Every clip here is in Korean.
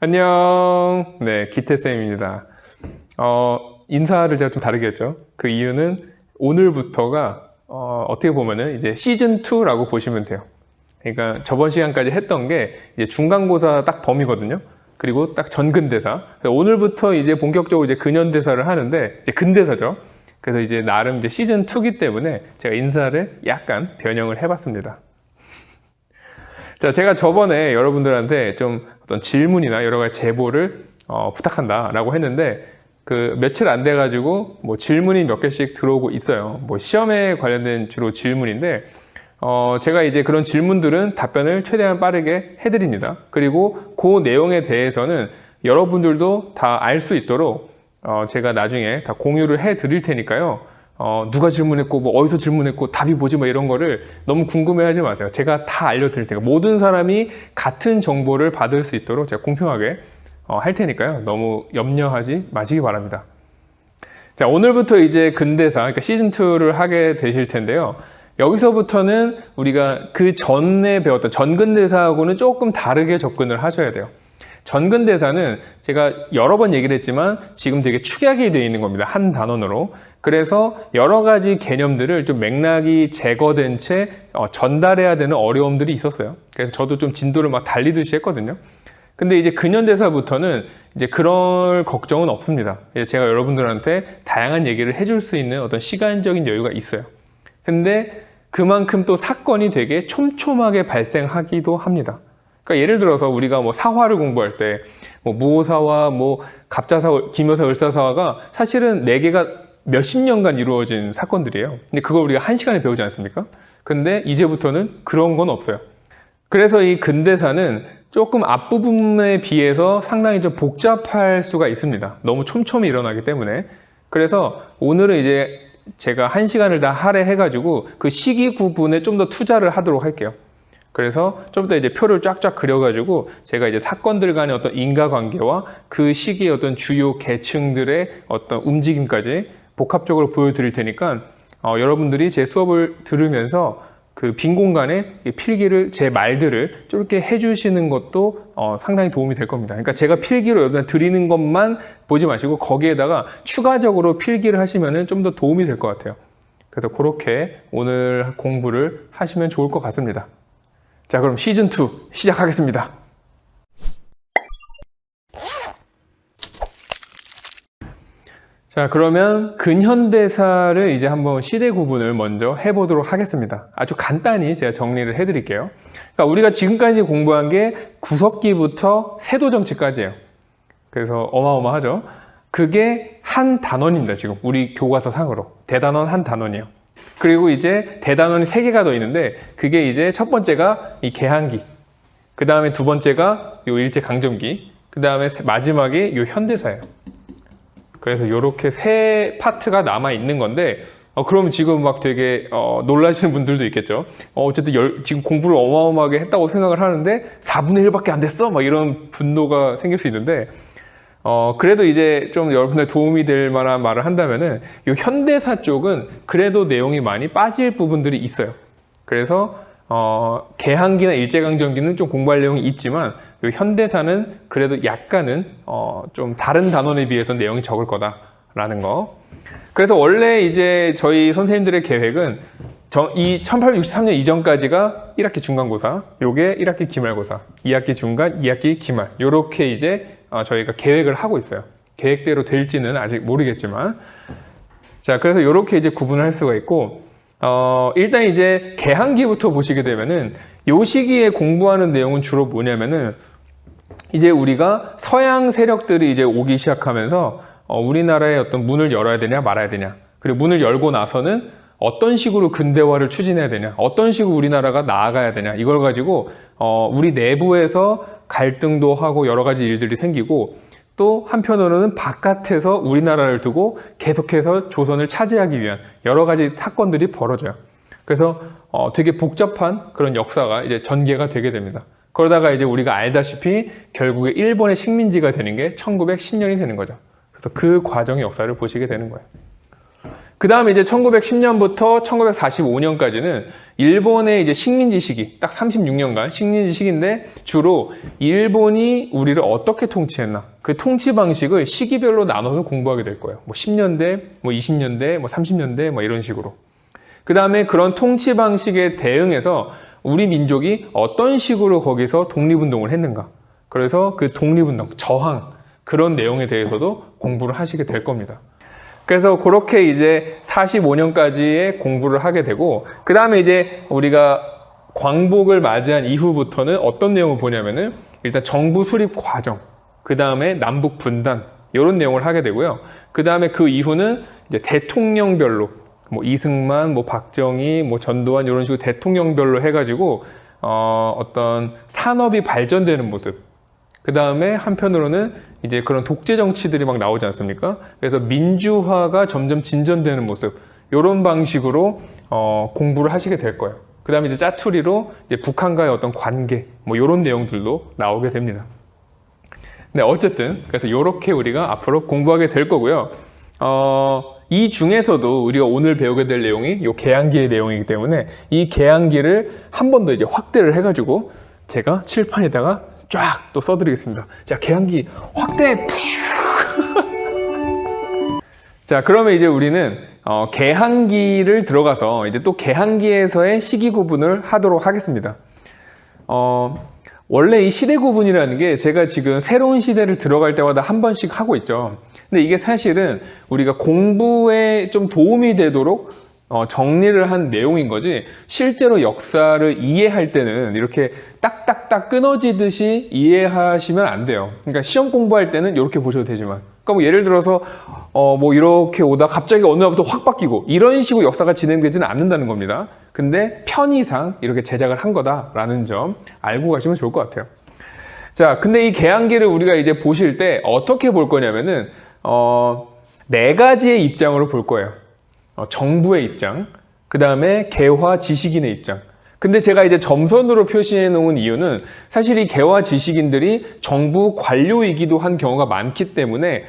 안녕. 네, 기태쌤입니다. 인사를 제가 좀 다르게 했죠. 그 이유는 오늘부터가 어떻게 보면은 이제 시즌2라고 보시면 돼요. 그러니까 저번 시간까지 했던 게 이제 중간고사 딱 범위거든요. 그리고 딱 전근대사. 오늘부터 이제 본격적으로 이제 근현대사를 하는데, 이제 근대사죠. 그래서 이제 나름 이제 시즌2기 때문에 제가 인사를 약간 변형을 해봤습니다. 자, 제가 저번에 여러분들한테 좀 어떤 질문이나 여러 가지 제보를 부탁한다라고 했는데, 그 며칠 안 돼가지고 뭐 질문이 몇 개씩 들어오고 있어요. 뭐 시험에 관련된 주로 질문인데, 제가 이제 그런 질문들은 답변을 최대한 빠르게 해드립니다. 그리고 그 내용에 대해서는 여러분들도 다 알 수 있도록 제가 나중에 다 공유를 해드릴 테니까요. 누가 질문했고 뭐 어디서 질문했고 답이 뭐지 뭐 이런 거를 너무 궁금해하지 마세요. 제가 다 알려드릴 테니까 모든 사람이 같은 정보를 받을 수 있도록 제가 공평하게 할 테니까요. 너무 염려하지 마시기 바랍니다. 자, 오늘부터 이제 근대사, 그러니까 시즌2를 하게 되실 텐데요. 여기서부터는 우리가 그 전에 배웠던 전근대사하고는 조금 다르게 접근을 하셔야 돼요. 전근대사는 제가 여러 번 얘기를 했지만 지금 되게 축약이 되어 있는 겁니다. 한 단원으로. 그래서 여러 가지 개념들을 좀 맥락이 제거된 채 전달해야 되는 어려움들이 있었어요. 그래서 저도 좀 진도를 막 달리듯이 했거든요. 근데 이제 근현대사부터는 이제 그럴 걱정은 없습니다. 제가 여러분들한테 다양한 얘기를 해줄 수 있는 어떤 시간적인 여유가 있어요. 근데 그만큼 또 사건이 되게 촘촘하게 발생하기도 합니다. 그러니까 예를 들어서 우리가 뭐 사화를 공부할 때 뭐 무오사화, 뭐 갑자사화, 기묘사, 을사사화가 사실은 4개가 몇십 년간 이루어진 사건들이에요. 근데 그걸 우리가 1시간에 배우지 않습니까? 근데 이제부터는 그런 건 없어요. 그래서 이 근대사는 조금 앞부분에 비해서 상당히 좀 복잡할 수가 있습니다. 너무 촘촘히 일어나기 때문에. 그래서 오늘은 이제 제가 1시간을 다 할애해가지고 그 시기 구분에 좀 더 투자를 하도록 할게요. 그래서 좀 더 이제 표를 쫙쫙 그려가지고 제가 이제 사건들 간의 어떤 인과관계와 그 시기의 어떤 주요 계층들의 어떤 움직임까지 복합적으로 보여드릴 테니까 여러분들이 제 수업을 들으면서 그 빈 공간에 필기를, 제 말들을 이렇게 해주시는 것도 상당히 도움이 될 겁니다. 그러니까 제가 필기로 여러분들 드리는 것만 보지 마시고 거기에다가 추가적으로 필기를 하시면 좀 더 도움이 될 것 같아요. 그래서 그렇게 오늘 공부를 하시면 좋을 것 같습니다. 자, 그럼 시즌2 시작하겠습니다. 자, 그러면 근현대사를 이제 한번 시대 구분을 먼저 해보도록 하겠습니다. 아주 간단히 제가 정리를 해드릴게요. 그러니까 우리가 지금까지 공부한 게 구석기부터 세도정치까지예요. 그래서 어마어마하죠. 그게 한 단원입니다. 지금 우리 교과서 상으로. 대단원 한 단원이에요. 그리고 이제 대단원이 3개가 더 있는데 그게 이제 첫 번째가 이 개항기, 그 다음에 두 번째가 요 일제강점기, 그 다음에 마지막이 요 현대사예요. 그래서 이렇게 3 파트가 남아 있는 건데 그러면 지금 막 되게 놀라시는 분들도 있겠죠. 어쨌든 지금 공부를 어마어마하게 했다고 생각을 하는데 4분의 1밖에 안 됐어? 막 이런 분노가 생길 수 있는데 그래도 이제 좀 여러분들 도움이 될 만한 말을 한다면은 이 현대사 쪽은 그래도 내용이 많이 빠질 부분들이 있어요. 그래서 개항기나 일제강점기는 좀 공부할 내용이 있지만 이 현대사는 그래도 약간은 좀 다른 단원에 비해서 내용이 적을 거다라는 거. 그래서 원래 이제 저희 선생님들의 계획은 이 1863년 이전까지가 1학기 중간고사, 요게 1학기 기말고사, 2학기 중간, 2학기 기말, 요렇게 이제 저희가 계획을 하고 있어요. 계획대로 될지는 아직 모르겠지만. 자, 그래서 이렇게 이제 구분을 할 수가 있고, 일단 이제 개항기부터 보시게 되면은, 요 시기에 공부하는 내용은 주로 뭐냐면은, 이제 우리가 서양 세력들이 이제 오기 시작하면서, 우리나라의 어떤 문을 열어야 되냐, 말아야 되냐. 그리고 문을 열고 나서는 어떤 식으로 근대화를 추진해야 되냐, 어떤 식으로 우리나라가 나아가야 되냐, 이걸 가지고, 우리 내부에서 갈등도 하고 여러 가지 일들이 생기고 또 한편으로는 바깥에서 우리나라를 두고 계속해서 조선을 차지하기 위한 여러 가지 사건들이 벌어져요. 그래서 되게 복잡한 그런 역사가 이제 전개가 되게 됩니다. 그러다가 이제 우리가 알다시피 결국에 일본의 식민지가 되는 게 1910년이 되는 거죠. 그래서 그 과정의 역사를 보시게 되는 거예요. 그 다음에 이제 1910년부터 1945년까지는 일본의 이제 식민지 시기, 딱 36년간 식민지 시기인데 주로 일본이 우리를 어떻게 통치했나, 그 통치 방식을 시기별로 나눠서 공부하게 될 거예요. 뭐 10년대, 뭐 20년대, 뭐 30년대, 뭐 이런 식으로. 그 다음에 그런 통치 방식에 대응해서 우리 민족이 어떤 식으로 거기서 독립운동을 했는가. 그래서 그 독립운동, 저항, 그런 내용에 대해서도 공부를 하시게 될 겁니다. 그래서 그렇게 이제 45년까지의 공부를 하게 되고, 그 다음에 이제 우리가 광복을 맞이한 이후부터는 어떤 내용을 보냐면은 일단 정부 수립 과정, 그 다음에 남북 분단, 이런 내용을 하게 되고요. 그 다음에 그 이후는 이제 대통령별로, 뭐 이승만, 뭐 박정희, 뭐 전두환 이런 식으로 대통령별로 해가지고 어떤 산업이 발전되는 모습. 그 다음에 한편으로는 이제 그런 독재 정치들이 막 나오지 않습니까? 그래서 민주화가 점점 진전되는 모습, 이런 방식으로 공부를 하시게 될 거예요. 그 다음에 이제 짜투리로 이제 북한과의 어떤 관계, 뭐 이런 내용들도 나오게 됩니다. 네, 어쨌든 그래서 이렇게 우리가 앞으로 공부하게 될 거고요. 이 중에서도 우리가 오늘 배우게 될 내용이 이 개항기의 내용이기 때문에 이 개항기를 한 번 더 이제 확대를 해가지고 제가 칠판에다가 쫙 또 써드리겠습니다. 자, 개항기 확대! 자, 그러면 이제 우리는 개항기를 들어가서 이제 또 개항기에서의 시기 구분을 하도록 하겠습니다. 원래 이 시대 구분이라는 게 제가 지금 새로운 시대를 들어갈 때마다 한 번씩 하고 있죠. 근데 이게 사실은 우리가 공부에 좀 도움이 되도록 정리를 한 내용인 거지, 실제로 역사를 이해할 때는 이렇게 딱딱딱 끊어지듯이 이해하시면 안 돼요. 그러니까 시험 공부할 때는 이렇게 보셔도 되지만, 그러니까 뭐 예를 들어서 뭐 이렇게 오다 갑자기 어느 날부터 확 바뀌고 이런 식으로 역사가 진행되지는 않는다는 겁니다. 근데 편의상 이렇게 제작을 한 거다라는 점 알고 가시면 좋을 것 같아요. 자, 근데 이 개항기를 우리가 이제 보실 때 어떻게 볼 거냐면은 네 가지의 입장으로 볼 거예요. 정부의 입장, 그 다음에 개화 지식인의 입장. 근데 제가 이제 점선으로 표시해 놓은 이유는 사실 이 개화 지식인들이 정부 관료이기도 한 경우가 많기 때문에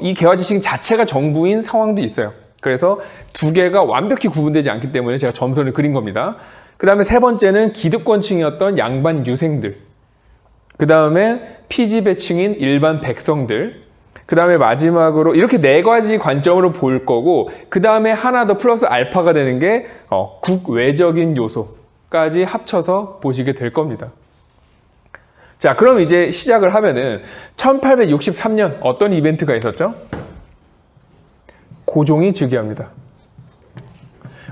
이 개화 지식인 자체가 정부인 상황도 있어요. 그래서 두 개가 완벽히 구분되지 않기 때문에 제가 점선을 그린 겁니다. 그 다음에 세 번째는 기득권층이었던 양반 유생들, 그 다음에 피지배층인 일반 백성들, 그 다음에 마지막으로 이렇게 네 가지 관점으로 볼 거고, 그 다음에 하나 더 플러스 알파가 되는 게 국외적인 요소까지 합쳐서 보시게 될 겁니다. 자, 그럼 이제 시작을 하면은 1863년 어떤 이벤트가 있었죠? 고종이 즉위합니다.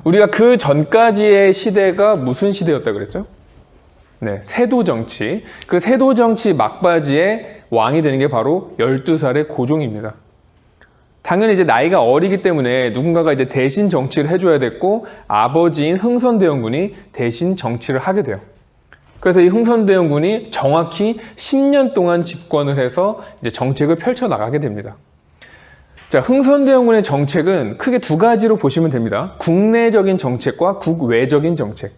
우리가 그 전까지의 시대가 무슨 시대였다 그랬죠? 네, 세도정치. 그 세도정치 막바지에 왕이 되는 게 바로 12살의 고종입니다. 당연히 이제 나이가 어리기 때문에 누군가가 이제 대신 정치를 해줘야 됐고, 아버지인 흥선대원군이 대신 정치를 하게 돼요. 그래서 이 흥선대원군이 정확히 10년 동안 집권을 해서 이제 정책을 펼쳐 나가게 됩니다. 자, 흥선대원군의 정책은 크게 두 가지로 보시면 됩니다. 국내적인 정책과 국외적인 정책.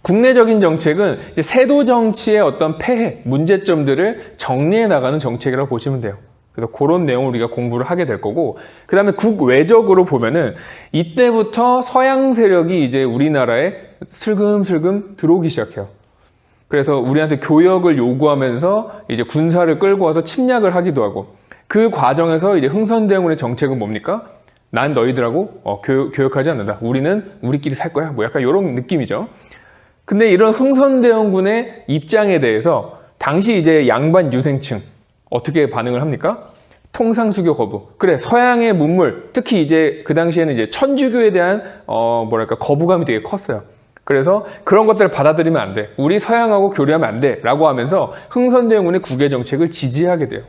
국내적인 정책은 이제 세도 정치의 어떤 폐해, 문제점들을 정리해 나가는 정책이라고 보시면 돼요. 그래서 그런 내용을 우리가 공부를 하게 될 거고, 그 다음에 국외적으로 보면은 이때부터 서양 세력이 이제 우리나라에 슬금슬금 들어오기 시작해요. 그래서 우리한테 교역을 요구하면서 이제 군사를 끌고 와서 침략을 하기도 하고, 그 과정에서 이제 흥선대원군의 정책은 뭡니까? 난 너희들하고 교역하지 않는다. 우리는 우리끼리 살 거야. 뭐 약간 이런 느낌이죠. 근데 이런 흥선대원군의 입장에 대해서 당시 이제 양반 유생층 어떻게 반응을 합니까? 통상수교 거부. 그래, 서양의 문물, 특히 이제 그 당시에는 이제 천주교에 대한 거부감이 되게 컸어요. 그래서 그런 것들을 받아들이면 안 돼. 우리 서양하고 교류하면 안 돼. 라고 하면서 흥선대원군의 국외 정책을 지지하게 돼요.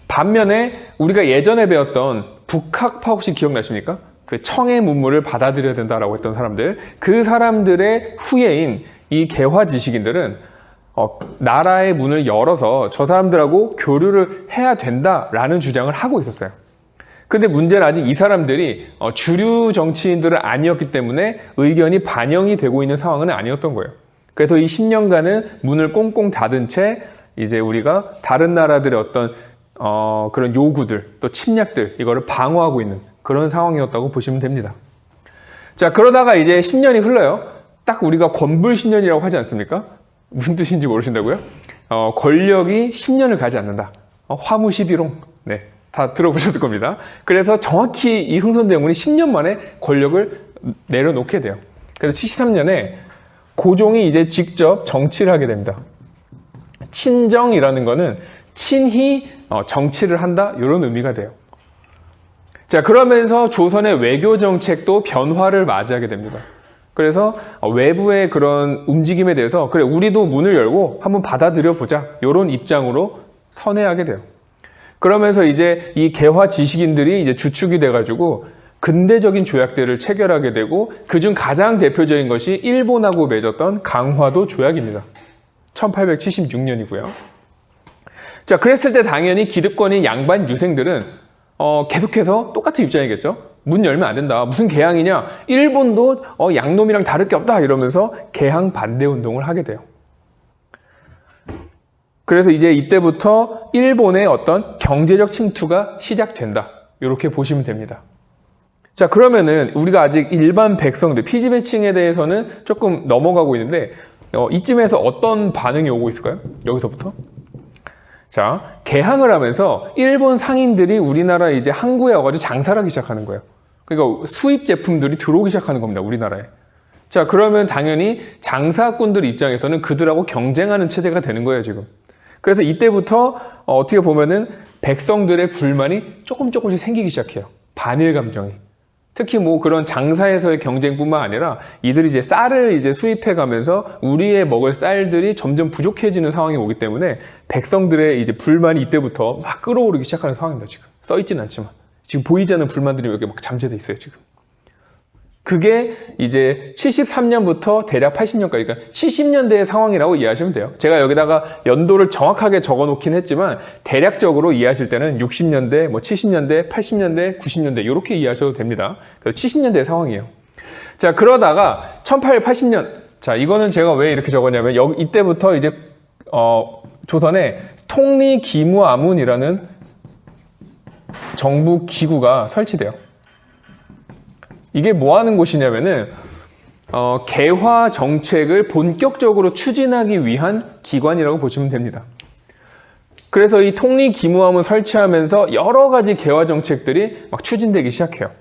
반면에 우리가 예전에 배웠던 북학파 혹시 기억나십니까? 그 청의 문물을 받아들여야 된다라고 했던 사람들, 그 사람들의 후예인 이 개화 지식인들은 나라의 문을 열어서 저 사람들하고 교류를 해야 된다라는 주장을 하고 있었어요. 근데 문제는 아직 이 사람들이 주류 정치인들은 아니었기 때문에 의견이 반영이 되고 있는 상황은 아니었던 거예요. 그래서 이 10년간은 문을 꽁꽁 닫은 채 이제 우리가 다른 나라들의 어떤 그런 요구들, 또 침략들, 이거를 방어하고 있는 그런 상황이었다고 보시면 됩니다. 자, 그러다가 이제 10년이 흘러요. 딱 우리가 권불 10년이라고 하지 않습니까? 무슨 뜻인지 모르신다고요? 권력이 10년을 가지 않는다. 화무 11홍. 네, 다 들어보셨을 겁니다. 그래서 정확히 이 흥선대원군이 10년 만에 권력을 내려놓게 돼요. 그래서 73년에 고종이 이제 직접 정치를 하게 됩니다. 친정이라는 거는 친히 정치를 한다, 이런 의미가 돼요. 자, 그러면서 조선의 외교 정책도 변화를 맞이하게 됩니다. 그래서 외부의 그런 움직임에 대해서 그래, 우리도 문을 열고 한번 받아들여 보자, 이런 입장으로 선회하게 돼요. 그러면서 이제 이 개화 지식인들이 이제 주축이 돼가지고 근대적인 조약들을 체결하게 되고, 그중 가장 대표적인 것이 일본하고 맺었던 강화도 조약입니다. 1876년이고요. 자, 그랬을 때 당연히 기득권인 양반 유생들은 계속해서 똑같은 입장이겠죠. 문 열면 안 된다. 무슨 개항이냐. 일본도 양놈이랑 다를 게 없다. 이러면서 개항 반대 운동을 하게 돼요. 그래서 이제 이때부터 일본의 어떤 경제적 침투가 시작된다. 이렇게 보시면 됩니다. 자, 그러면은 우리가 아직 일반 백성들, 피지배층에 대해서는 조금 넘어가고 있는데 이쯤에서 어떤 반응이 오고 있을까요? 여기서부터. 자, 개항을 하면서 일본 상인들이 우리나라 이제 항구에 와가지고 장사를 하기 시작하는 거예요. 그러니까 수입 제품들이 들어오기 시작하는 겁니다, 우리나라에. 자, 그러면 당연히 장사꾼들 입장에서는 그들하고 경쟁하는 체제가 되는 거예요, 지금. 그래서 이때부터 어떻게 보면은 백성들의 불만이 조금씩 생기기 시작해요. 반일 감정이. 특히 뭐 그런 장사에서의 경쟁뿐만 아니라 이들이 이제 쌀을 이제 수입해 가면서 우리의 먹을 쌀들이 점점 부족해지는 상황이 오기 때문에 백성들의 이제 불만이 이때부터 막 끌어오르기 시작하는 상황입니다, 지금. 써 있지는 않지만. 지금 보이지 않는 불만들이 여기 막 잠재돼 있어요, 지금. 그게 이제 73년부터 대략 80년까지, 그러니까 70년대의 상황이라고 이해하시면 돼요. 제가 여기다가 연도를 정확하게 적어 놓긴 했지만 대략적으로 이해하실 때는 60년대, 뭐 70년대, 80년대, 90년대 이렇게 이해하셔도 됩니다. 그래서 70년대의 상황이에요. 자, 그러다가 1880년, 자, 이거는 제가 왜 이렇게 적었냐면 이때부터 이제 조선에 통리기무아문이라는 정부 기구가 설치돼요. 이게 뭐 하는 곳이냐면은 개화 정책을 본격적으로 추진하기 위한 기관이라고 보시면 됩니다. 그래서 이 통리기무함을 설치하면서 여러 가지 개화 정책들이 막 추진되기 시작해요.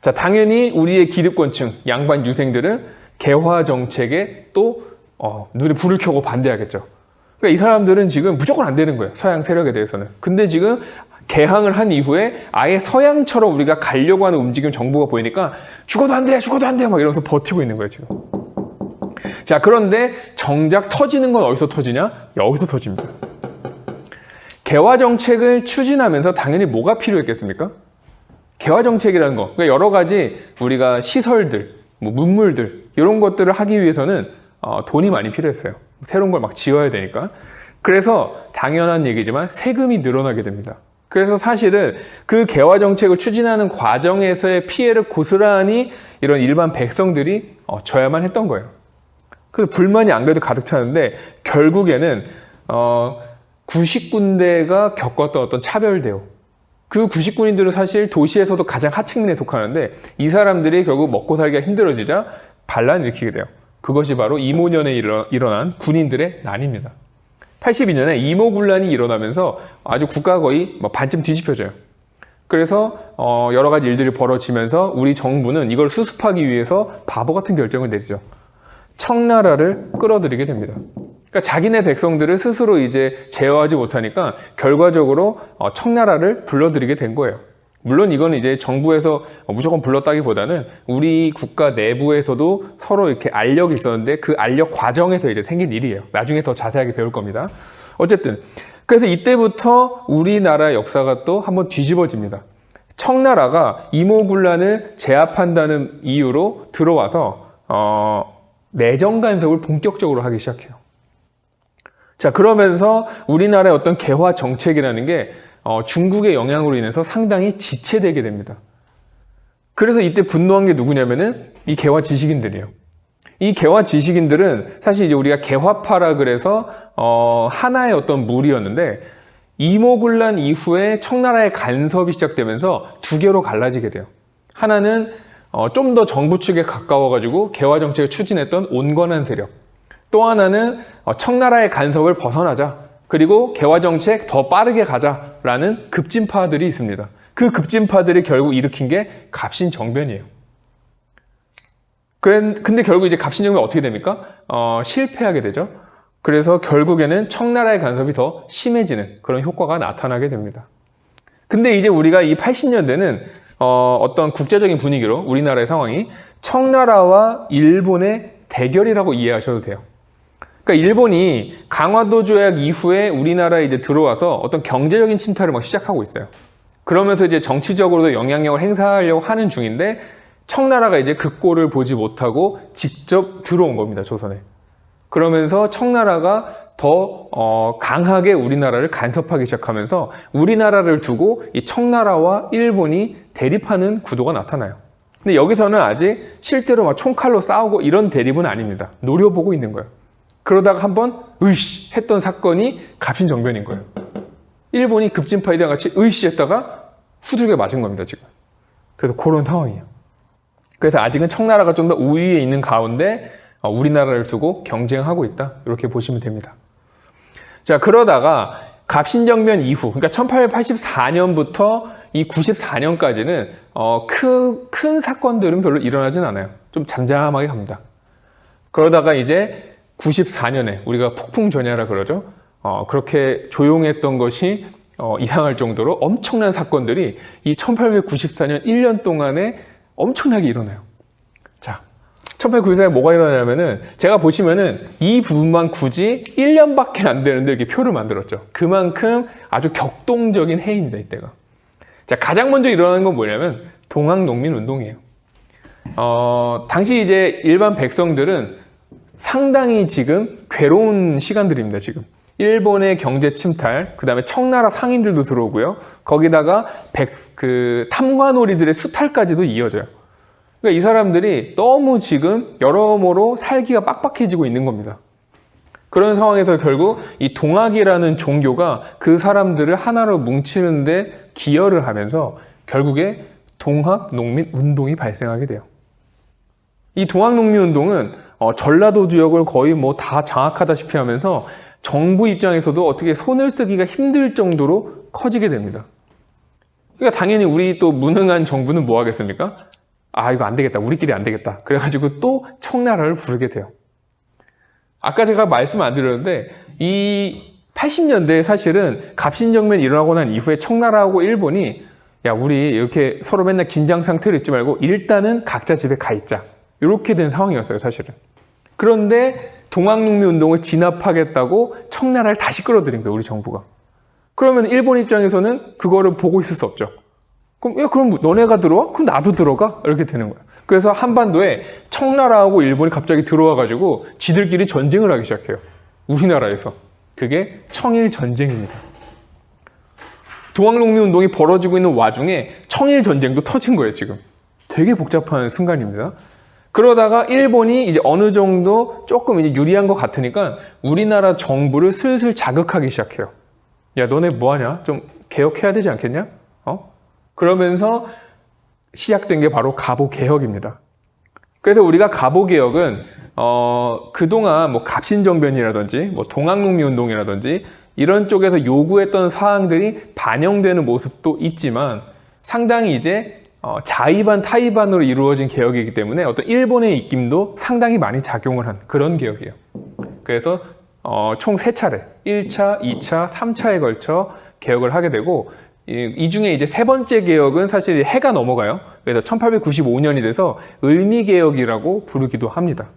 자, 당연히 우리의 기득권층, 양반 유생들은 개화 정책에 또 눈에 불을 켜고 반대하겠죠. 그러니까 이 사람들은 지금 무조건 안 되는 거예요, 서양 세력에 대해서는. 근데 지금 개항을 한 이후에 아예 서양처럼 우리가 가려고 하는 움직임 정부가 보이니까 죽어도 안 돼, 죽어도 안 돼, 막 이러면서 버티고 있는 거예요, 지금. 자, 그런데 정작 터지는 건 어디서 터지냐? 여기서 터집니다. 개화 정책을 추진하면서 당연히 뭐가 필요했겠습니까? 개화 정책이라는 거, 그러니까 여러 가지 우리가 시설들, 뭐 문물들 이런 것들을 하기 위해서는 돈이 많이 필요했어요. 새로운 걸 막 지어야 되니까. 그래서 당연한 얘기지만 세금이 늘어나게 됩니다. 그래서 사실은 그 개화 정책을 추진하는 과정에서의 피해를 고스란히 이런 일반 백성들이 져야만 했던 거예요. 그래서 불만이 안 그래도 가득 차는데 결국에는 구식군대가 겪었던 어떤 차별 대우, 그 구식군인들은 사실 도시에서도 가장 하층민에 속하는데 이 사람들이 결국 먹고 살기가 힘들어지자 반란을 일으키게 돼요. 그것이 바로 이모년에 일어난 군인들의 난입니다. 82년에 이모군란이 일어나면서 아주 국가가 거의 반쯤 뒤집혀져요. 그래서 여러 가지 일들이 벌어지면서 우리 정부는 이걸 수습하기 위해서 바보 같은 결정을 내리죠. 청나라를 끌어들이게 됩니다. 그러니까 자기네 백성들을 스스로 이제 제어하지 못하니까 결과적으로 청나라를 불러들이게 된 거예요. 물론 이건 이제 정부에서 무조건 불렀다기보다는 우리 국가 내부에서도 서로 이렇게 알력이 있었는데 그 알력 과정에서 이제 생긴 일이에요. 나중에 더 자세하게 배울 겁니다. 어쨌든 그래서 이때부터 우리나라 역사가 또 한번 뒤집어집니다. 청나라가 이모군란을 제압한다는 이유로 들어와서 내정 간섭을 본격적으로 하기 시작해요. 자, 그러면서 우리나라의 어떤 개화 정책이라는 게 중국의 영향으로 인해서 상당히 지체되게 됩니다. 그래서 이때 분노한 게 누구냐면은 이 개화 지식인들이에요. 이 개화 지식인들은 사실 이제 우리가 개화파라 그래서 하나의 어떤 무리였는데 이모군란 이후에 청나라의 간섭이 시작되면서 두 개로 갈라지게 돼요. 하나는 좀 더 정부 측에 가까워가지고 개화 정책을 추진했던 온건한 세력. 또 하나는 청나라의 간섭을 벗어나자. 그리고 개화 정책 더 빠르게 가자라는 급진파들이 있습니다. 그 급진파들이 결국 일으킨 게 갑신정변이에요. 근데 결국 이제 갑신정변이 어떻게 됩니까? 실패하게 되죠. 그래서 결국에는 청나라의 간섭이 더 심해지는 그런 효과가 나타나게 됩니다. 근데 이제 우리가 이 80년대는 어떤 국제적인 분위기로 우리나라의 상황이 청나라와 일본의 대결이라고 이해하셔도 돼요. 그러니까 일본이 강화도 조약 이후에 우리나라에 이제 들어와서 어떤 경제적인 침탈을 막 시작하고 있어요. 그러면서 이제 정치적으로도 영향력을 행사하려고 하는 중인데 청나라가 이제 그 꼴을 보지 못하고 직접 들어온 겁니다, 조선에. 그러면서 청나라가 더 강하게 우리나라를 간섭하기 시작하면서 우리나라를 두고 이 청나라와 일본이 대립하는 구도가 나타나요. 근데 여기서는 아직 실제로 막 총칼로 싸우고 이런 대립은 아닙니다. 노려보고 있는 거예요. 그러다가 한번 으이씨 했던 사건이 갑신정변인 거예요. 일본이 급진파이랑 같이 으이씨 했다가 후들겨 맞은 겁니다, 지금. 그래서 그런 상황이에요. 그래서 아직은 청나라가 좀 더 우위에 있는 가운데 우리나라를 두고 경쟁하고 있다. 이렇게 보시면 됩니다. 자, 그러다가 갑신정변 이후, 그러니까 1884년부터 이 94년까지는 큰 사건들은 별로 일어나진 않아요. 좀 잠잠하게 갑니다. 그러다가 이제 94년에 우리가 폭풍전야라 그러죠. 그렇게 조용했던 것이 이상할 정도로 엄청난 사건들이 이 1894년 1년 동안에 엄청나게 일어나요. 자, 1894년에 뭐가 일어나냐면은 제가 보시면은 이 부분만 굳이 1년밖에 안 되는데 이렇게 표를 만들었죠. 그만큼 아주 격동적인 해입니다, 이때가. 자, 가장 먼저 일어나는 건 뭐냐면 동학농민운동이에요. 당시 이제 일반 백성들은 상당히 지금 괴로운 시간들입니다, 지금. 일본의 경제 침탈, 그 다음에 청나라 상인들도 들어오고요. 거기다가 탐관오리들의 수탈까지도 이어져요. 그러니까 이 사람들이 너무 지금 여러모로 살기가 빡빡해지고 있는 겁니다. 그런 상황에서 결국 이 동학이라는 종교가 그 사람들을 하나로 뭉치는데 기여를 하면서 결국에 동학농민운동이 발생하게 돼요. 이 동학농민운동은 전라도 지역을 거의 뭐 다 장악하다시피 하면서 정부 입장에서도 어떻게 손을 쓰기가 힘들 정도로 커지게 됩니다. 그러니까 당연히 우리 또 무능한 정부는 뭐 하겠습니까? 아, 이거 안 되겠다. 우리끼리 안 되겠다. 그래가지고 또 청나라를 부르게 돼요. 아까 제가 말씀 안 드렸는데 이 80년대에 사실은 갑신정변이 일어나고 난 이후에 청나라하고 일본이 야, 우리 이렇게 서로 맨날 긴장 상태로 있지 말고 일단은 각자 집에 가 있자. 이렇게 된 상황이었어요, 사실은. 그런데 동학농민운동을 진압하겠다고 청나라를 다시 끌어들인 거예요, 우리 정부가. 그러면 일본 입장에서는 그거를 보고 있을 수 없죠. 그럼 너네가 들어와? 그럼 나도 들어가? 이렇게 되는 거예요. 그래서 한반도에 청나라하고 일본이 갑자기 들어와가지고 지들끼리 전쟁을 하기 시작해요. 우리나라에서. 그게 청일전쟁입니다. 동학농민운동이 벌어지고 있는 와중에 청일전쟁도 터진 거예요, 지금. 되게 복잡한 순간입니다. 그러다가 일본이 이제 어느 정도 조금 이제 유리한 것 같으니까 우리나라 정부를 슬슬 자극하기 시작해요. 야, 너네 뭐 하냐? 좀 개혁해야 되지 않겠냐? 그러면서 시작된 게 바로 갑오개혁입니다. 그래서 우리가 갑오개혁은 그동안 뭐 갑신정변이라든지 뭐 동학농민운동이라든지 이런 쪽에서 요구했던 사항들이 반영되는 모습도 있지만 상당히 이제 자의반 타의반으로 이루어진 개혁이기 때문에 어떤 일본의 입김도 상당히 많이 작용을 한 그런 개혁이에요. 그래서 총 3차례 1차, 2차, 3차에 걸쳐 개혁을 하게 되고 이 중에 이제 세 번째 개혁은 사실 해가 넘어가요. 그래서 1895년이 돼서 을미개혁이라고 부르기도 합니다.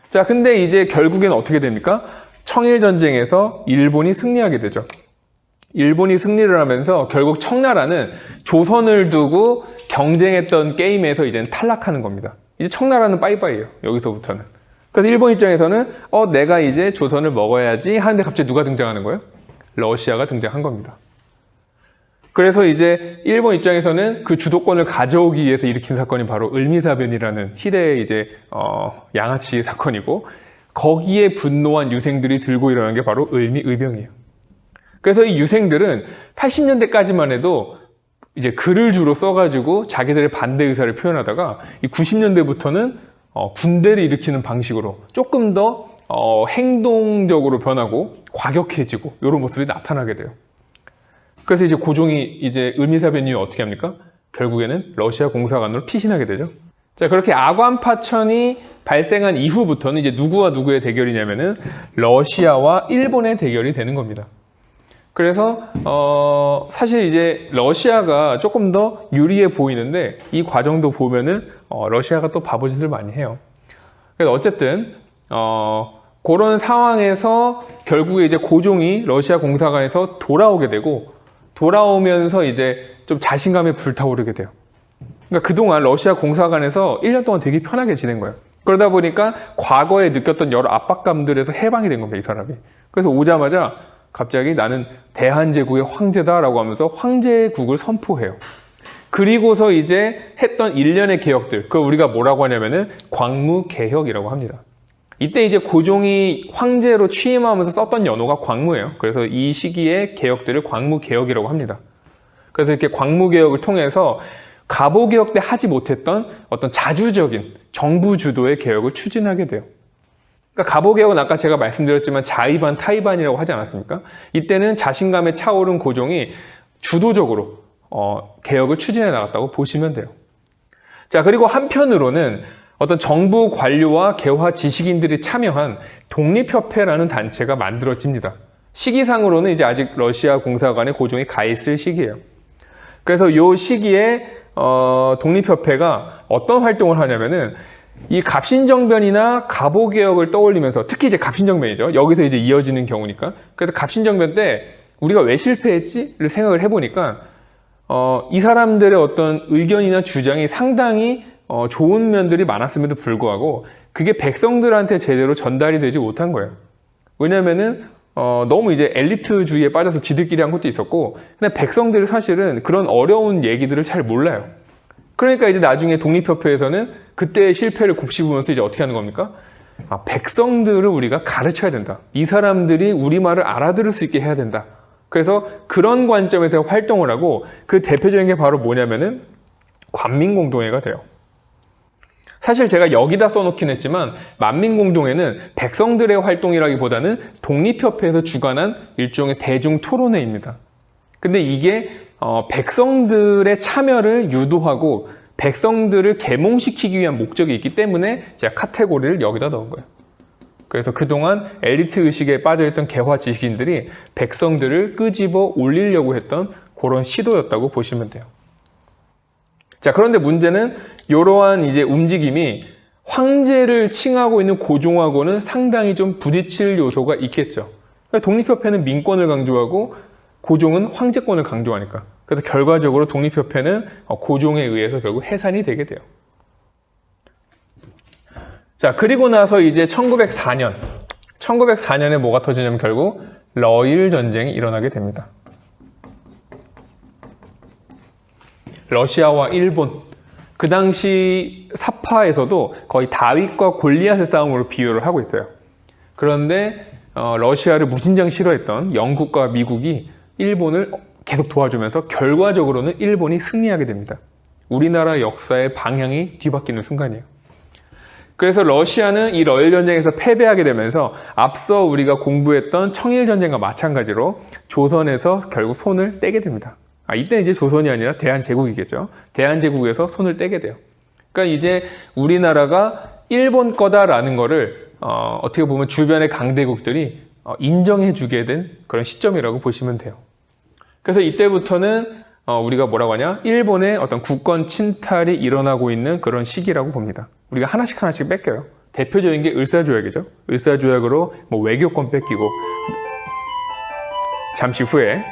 자, 근데 이제 결국엔 어떻게 됩니까? 청일전쟁에서 일본이 승리하게 되죠. 일본이 승리를 하면서 결국 청나라는 조선을 두고 경쟁했던 게임에서 이제는 탈락하는 겁니다. 이제 청나라는 빠이빠이예요, 여기서부터는. 그래서 일본 입장에서는 내가 이제 조선을 먹어야지 하는데 갑자기 누가 등장하는 거예요? 러시아가 등장한 겁니다. 그래서 이제 일본 입장에서는 그 주도권을 가져오기 위해서 일으킨 사건이 바로 을미사변이라는 희대의 이제 양아치 사건이고 거기에 분노한 유생들이 들고 일어난 게 바로 을미의병이에요. 그래서 이 유생들은 80년대까지만 해도 이제 글을 주로 써가지고 자기들의 반대 의사를 표현하다가 이 90년대부터는 군대를 일으키는 방식으로 조금 더 행동적으로 변하고 과격해지고 이런 모습이 나타나게 돼요. 그래서 이제 고종이 이제 을미사변 이후 어떻게 합니까? 결국에는 러시아 공사관으로 피신하게 되죠. 자, 그렇게 아관파천이 발생한 이후부터는 이제 누구와 누구의 대결이냐면은 러시아와 일본의 대결이 되는 겁니다. 그래서 사실 이제 러시아가 조금 더 유리해 보이는데 이 과정도 보면은 러시아가 또 바보짓을 많이 해요. 그래서 어쨌든 그런 상황에서 결국에 이제 고종이 러시아 공사관에서 돌아오게 되고 돌아오면서 이제 좀 자신감이 불타오르게 돼요. 그러니까 그동안 러시아 공사관에서 1년 동안 되게 편하게 지낸 거예요. 그러다 보니까 과거에 느꼈던 여러 압박감들에서 해방이 된 겁니다, 이 사람이. 그래서 오자마자 갑자기 나는 대한제국의 황제다라고 하면서 황제국을 선포해요. 그리고서 이제 했던 일련의 개혁들, 그걸 우리가 뭐라고 하냐면은 광무개혁이라고 합니다. 이때 이제 고종이 황제로 취임하면서 썼던 연호가 광무예요. 그래서 이 시기의 개혁들을 광무개혁이라고 합니다. 그래서 이렇게 광무개혁을 통해서 갑오개혁 때 하지 못했던 어떤 자주적인 정부 주도의 개혁을 추진하게 돼요. 그러니까 갑오개혁은 아까 제가 말씀드렸지만 자의반, 타의반이라고 하지 않았습니까? 이때는 자신감에 차오른 고종이 주도적으로 개혁을 추진해 나갔다고 보시면 돼요. 자, 그리고 한편으로는 어떤 정부 관료와 개화 지식인들이 참여한 독립협회라는 단체가 만들어집니다. 시기상으로는 이제 아직 러시아 공사관에 고종이 가 있을 시기예요. 그래서 이 시기에 독립협회가 어떤 활동을 하냐면은 이 갑신정변이나 갑오개혁을 떠올리면서 특히 이제 갑신정변이죠. 여기서 이제 이어지는 경우니까. 그래서 갑신정변 때 우리가 왜 실패했지를 생각을 해보니까 이 사람들의 어떤 의견이나 주장이 상당히 좋은 면들이 많았음에도 불구하고 그게 백성들한테 제대로 전달이 되지 못한 거예요. 왜냐면은 너무 이제 엘리트주의에 빠져서 지들끼리 한 것도 있었고 근데 백성들이 사실은 그런 어려운 얘기들을 잘 몰라요. 그러니까 이제 나중에 독립협회에서는 그때의 실패를 곱씹으면서 이제 어떻게 하는 겁니까? 백성들을 우리가 가르쳐야 된다. 이 사람들이 우리말을 알아들을 수 있게 해야 된다. 그래서 그런 관점에서 활동을 하고 그 대표적인 게 바로 뭐냐면은 관민공동회가 돼요. 사실 제가 여기다 써놓긴 했지만 만민공동회는 백성들의 활동이라기보다는 독립협회에서 주관한 일종의 대중토론회입니다. 근데 이게 백성들의 참여를 유도하고 백성들을 계몽시키기 위한 목적이 있기 때문에 제가 카테고리를 여기다 넣은 거예요. 그래서 그동안 엘리트 의식에 빠져있던 개화 지식인들이 백성들을 끄집어 올리려고 했던 그런 시도였다고 보시면 돼요. 자, 그런데 문제는 이러한 이제 움직임이 황제를 칭하고 있는 고종하고는 상당히 좀 부딪힐 요소가 있겠죠. 그러니까 독립협회는 민권을 강조하고 고종은 황제권을 강조하니까. 그래서 결과적으로 독립협회는 고종에 의해서 결국 해산이 되게 돼요. 자, 그리고 나서 이제 1904년에 뭐가 터지냐면 결국 러일 전쟁이 일어나게 됩니다. 러시아와 일본, 그 당시 사파에서도 거의 다윗과 골리앗의 싸움으로 비유를 하고 있어요. 그런데 러시아를 무진장 싫어했던 영국과 미국이 일본을 계속 도와주면서 결과적으로는 일본이 승리하게 됩니다. 우리나라 역사의 방향이 뒤바뀌는 순간이에요. 그래서 러시아는 이 러일 전쟁에서 패배하게 되면서 앞서 우리가 공부했던 청일 전쟁과 마찬가지로 조선에서 결국 손을 떼게 됩니다. 이때 이제 조선이 아니라 대한제국이겠죠. 대한제국에서 손을 떼게 돼요. 그러니까 이제 우리나라가 일본 거다라는 거를 어떻게 보면 주변의 강대국들이 인정해 주게 된 그런 시점이라고 보시면 돼요. 그래서 이때부터는 우리가 뭐라고 하냐? 일본의 어떤 국권 침탈이 일어나고 있는 그런 시기라고 봅니다. 우리가 하나씩 뺏겨요. 대표적인 게 을사조약이죠. 을사조약으로 뭐 외교권 뺏기고 잠시 후에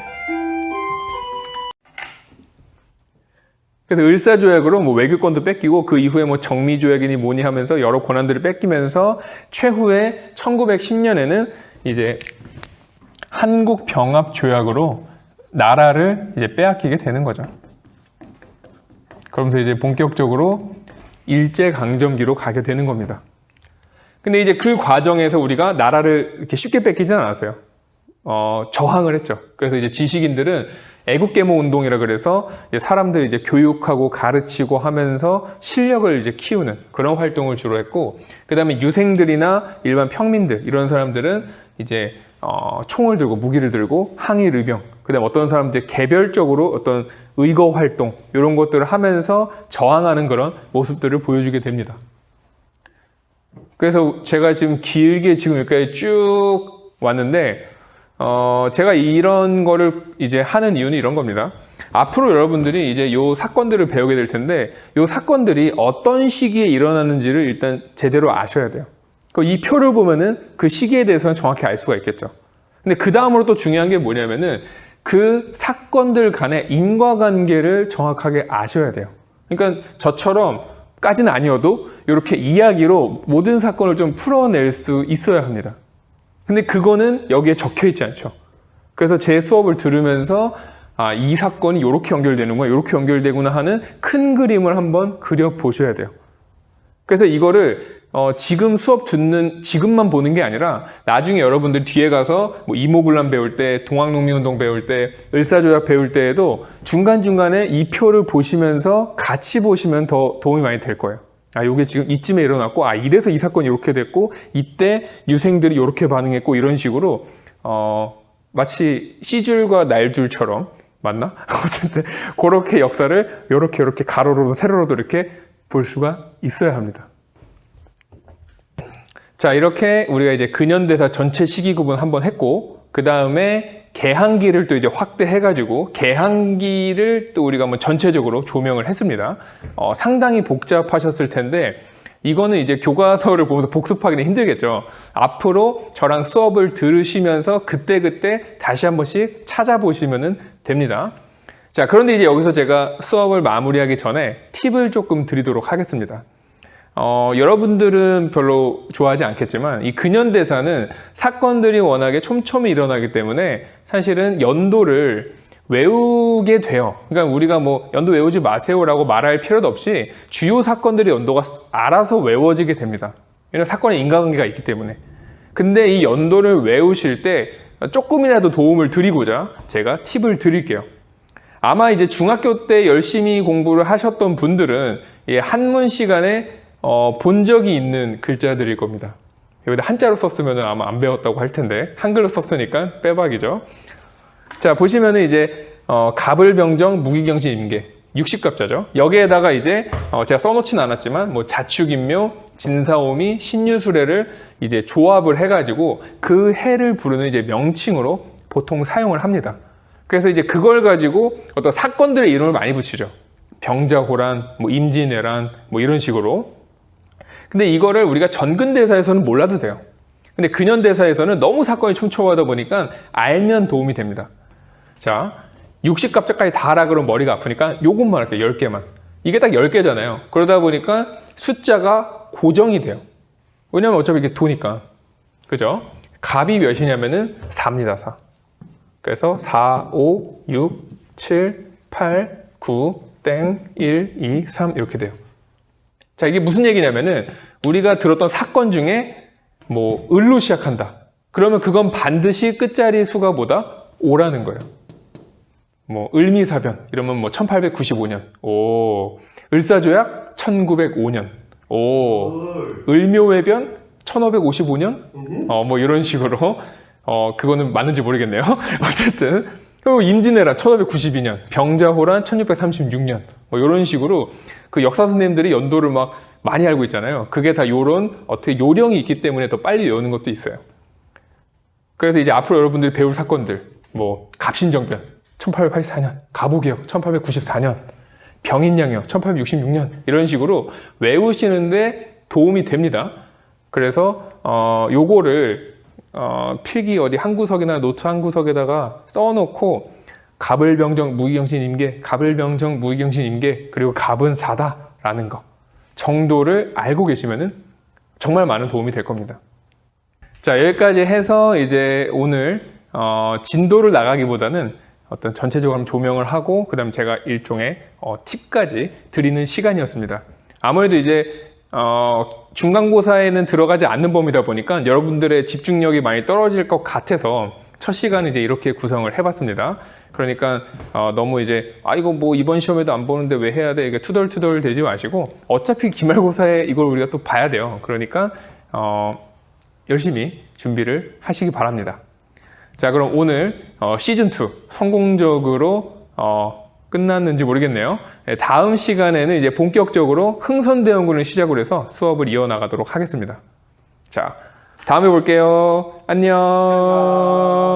그래서 을사조약으로 뭐 외교권도 뺏기고 그 이후에 뭐 정미조약이니 뭐니 하면서 여러 권한들을 뺏기면서 최후에 1910년에는 이제 한국병합조약으로 나라를 이제 빼앗기게 되는 거죠. 그러면서 이제 본격적으로 일제강점기로 가게 되는 겁니다. 근데 이제 그 과정에서 우리가 나라를 이렇게 쉽게 뺏기지는 않았어요. 저항을 했죠. 그래서 이제 지식인들은 애국계모 운동이라 그래서 사람들 이제 교육하고 가르치고 하면서 실력을 이제 키우는 그런 활동을 주로 했고, 그 다음에 유생들이나 일반 평민들 이런 사람들은 이제 총을 들고 무기를 들고 항일 의병, 그 다음에 어떤 사람들 개별적으로 어떤 의거 활동 이런 것들을 하면서 저항하는 그런 모습들을 보여주게 됩니다. 그래서 제가 지금 길게 지금 여기까지 쭉 왔는데 제가 이런 거를 이제 하는 이유는 이런 겁니다. 앞으로 여러분들이 이제 요 사건들을 배우게 될 텐데, 요 사건들이 어떤 시기에 일어났는지를 일단 제대로 아셔야 돼요. 이 표를 보면은 그 시기에 대해서는 정확히 알 수가 있겠죠. 근데 그 다음으로 또 중요한 게 뭐냐면은 그 사건들 간의 인과관계를 정확하게 아셔야 돼요. 그러니까 저처럼까지는 아니어도 이렇게 이야기로 모든 사건을 좀 풀어낼 수 있어야 합니다. 근데 그거는 여기에 적혀 있지 않죠. 그래서 제 수업을 들으면서 이 사건이 이렇게 연결되는구나, 이렇게 연결되구나 하는 큰 그림을 한번 그려보셔야 돼요. 그래서 이거를 지금 수업 듣는, 지금만 보는 게 아니라 나중에 여러분들 뒤에 가서 뭐 이모군란 배울 때, 동학농민운동 배울 때, 을사조약 배울 때에도 중간중간에 이 표를 보시면서 같이 보시면 더 도움이 많이 될 거예요. 요게 지금 이쯤에 일어났고, 이래서 이 사건이 이렇게 됐고, 이때 유생들이 이렇게 반응했고, 이런 식으로, 마치 C줄과 날줄처럼, 맞나? 어쨌든, 그렇게 역사를 이렇게 가로로도 세로로도 이렇게 볼 수가 있어야 합니다. 자, 이렇게 우리가 이제 근현대사 전체 시기 구분 한번 했고, 그 다음에 개항기를 또 이제 확대해가지고 개항기를 또 우리가 한번 전체적으로 조명을 했습니다. 상당히 복잡하셨을 텐데 이거는 이제 교과서를 보면서 복습하기는 힘들겠죠. 앞으로 저랑 수업을 들으시면서 그때그때 다시 한 번씩 찾아보시면 됩니다. 자, 그런데 이제 여기서 제가 수업을 마무리하기 전에 팁을 조금 드리도록 하겠습니다. 여러분들은 별로 좋아하지 않겠지만 이 근현대사는 사건들이 워낙에 촘촘히 일어나기 때문에 사실은 연도를 외우게 돼요. 그러니까 우리가 뭐 연도 외우지 마세요라고 말할 필요도 없이 주요 사건들의 연도가 알아서 외워지게 됩니다. 왜냐하면 사건에 인과관계가 있기 때문에. 근데 이 연도를 외우실 때 조금이라도 도움을 드리고자 제가 팁을 드릴게요. 아마 이제 중학교 때 열심히 공부를 하셨던 분들은 한문 시간에 본 적이 있는 글자들일 겁니다. 여기다 한자로 썼으면 아마 안 배웠다고 할 텐데 한글로 썼으니까 빼박이죠. 자, 보시면은 이제 갑을병정 무기경신 임계 60갑자죠. 여기에다가 이제 제가 써놓지는 않았지만 뭐 자축인묘, 진사오미, 신유술해를 이제 조합을 해가지고 그 해를 부르는 이제 명칭으로 보통 사용을 합니다. 그래서 이제 그걸 가지고 어떤 사건들의 이름을 많이 붙이죠. 병자호란, 뭐 임진왜란, 뭐 이런 식으로. 근데 이거를 우리가 전근대사에서는 몰라도 돼요. 근데 근현대사에서는 너무 사건이 촘촘하다 보니까 알면 도움이 됩니다. 자, 60갑자까지 다 하라 그러면 머리가 아프니까 요것만 할게요. 10개만. 이게 딱 10개잖아요. 그러다 보니까 숫자가 고정이 돼요. 왜냐면 어차피 이게 도니까. 그죠? 갑이 몇이냐면은 4입니다. 4. 그래서 4, 5, 6, 7, 8, 9, 땡, 1, 2, 3 이렇게 돼요. 자, 이게 무슨 얘기냐면은 우리가 들었던 사건 중에 뭐 을로 시작한다. 그러면 그건 반드시 끝자리 수가 뭐다? 5라는 거예요. 뭐 을미사변 이러면 뭐 1895년. 오. 을사조약 1905년. 오. 을묘외변 1555년. 뭐 이런 식으로 그거는 맞는지 모르겠네요. 어쨌든 그리고 임진왜란 1592년, 병자호란 1636년. 뭐 이런 식으로 그 역사 선생님들이 연도를 막 많이 알고 있잖아요. 그게 다 요런 어떻게 요령이 있기 때문에 더 빨리 외우는 것도 있어요. 그래서 이제 앞으로 여러분들이 배울 사건들, 뭐 갑신정변 1884년, 갑오개혁 1894년, 병인양역 1866년 이런 식으로 외우시는데 도움이 됩니다. 그래서 요거를 필기 어디 한 구석이나 노트 한 구석에다가 써놓고 갑을병정 무기경신 임계, 갑을병정 무기경신 임계, 그리고 갑은 사다라는 거 정도를 알고 계시면은 정말 많은 도움이 될 겁니다. 자, 여기까지 해서 이제 오늘 진도를 나가기보다는 어떤 전체적으로 한번 조명을 하고 그다음 제가 일종의 팁까지 드리는 시간이었습니다. 아무래도 이제 중간고사에는 들어가지 않는 범위다 보니까 여러분들의 집중력이 많이 떨어질 것 같아서 첫 시간은 이제 이렇게 구성을 해봤습니다. 그러니까 너무 이제 이거 뭐 이번 시험에도 안 보는데 왜 해야 돼? 이게 투덜투덜 되지 마시고 어차피 기말고사에 이걸 우리가 또 봐야 돼요. 그러니까 열심히 준비를 하시기 바랍니다. 자, 그럼 오늘 시즌2 성공적으로 끝났는지 모르겠네요. 다음 시간에는 이제 본격적으로 흥선대원군을 시작으로 해서 수업을 이어나가도록 하겠습니다. 자, 다음에 볼게요. 안녕.